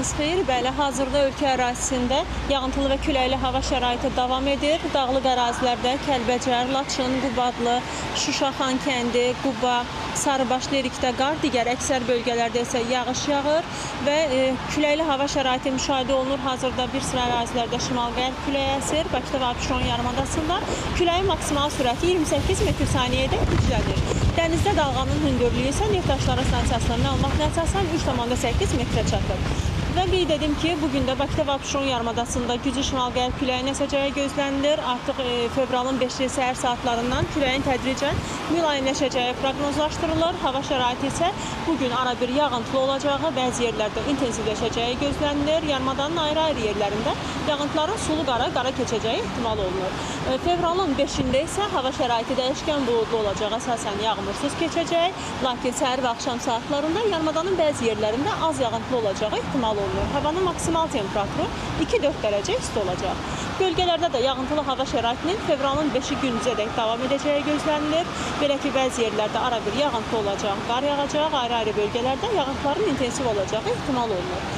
Sabahınız xeyir. Bəli, hazırda ölkə ərazisində yağıntılı və küləkli hava şəraiti davam edir. Dağlıq ərazilərdə Kəlbəcər, Laçın, Qubadlı, Şuşa, Xankəndi, Quba, Sarıbaş, Lerikdə qar, digər əksər bölgələrdə isə yağış yağır və küləkli hava şəraiti müşahidə olunur. Hazırda bir sıra ərazilərdə şimal-qərb küləyi əsir. Bakıda və Abşeron yarımadasında küləyin maksimal sürəti 28 metr/saniyədə güclənir. Dənizdə dalğanın hündürlüyü isə Neftdaşları stansiyasının məlumatına əsasən 3,8 metrə çatır. Və qeyd edim ki, bugün də Bakıda və Abşeron yarımadasında güclü şimal-qərb küləyin əsəcəyi gözlənilir. Artıq fevralın 5-ci səhər saatlarından küləyin tədricən mülayimləşəcəyi proqnozlaşdırılır. Hava şəraiti isə bugün arabir yağıntılı olacağı, bəzi yerlərdə intensivləşəcəyi gözlənilir. Yarımadanın ayrı-ayrı yerlərində yağıntıların sulu qara keçəcəyi ehtimal olunur. Fevralın 5-də isə hava şəraiti dəyişkən buludlu olacaq, əsasən yağmursuz keçəcək. Lakin səhər və axşam saatlarında yarımadanın bəzi yerlərində az yağıntılı olacağı ehtimal olunur. Havanın maksimal temperaturu 2-4 dərəcə isti olacaq. Bölgələrdə də yağıntılı hava şəraitinin fevralın 5-i gündüzədək davam edəcəyi gözlənilir. Belə ki, bəzi yerlərdə arabir yağıntı olacaq, qar yağacaq, ayrı-ayrı bölgələrdə yağıntıların intensiv olacağı ehtimal olunur.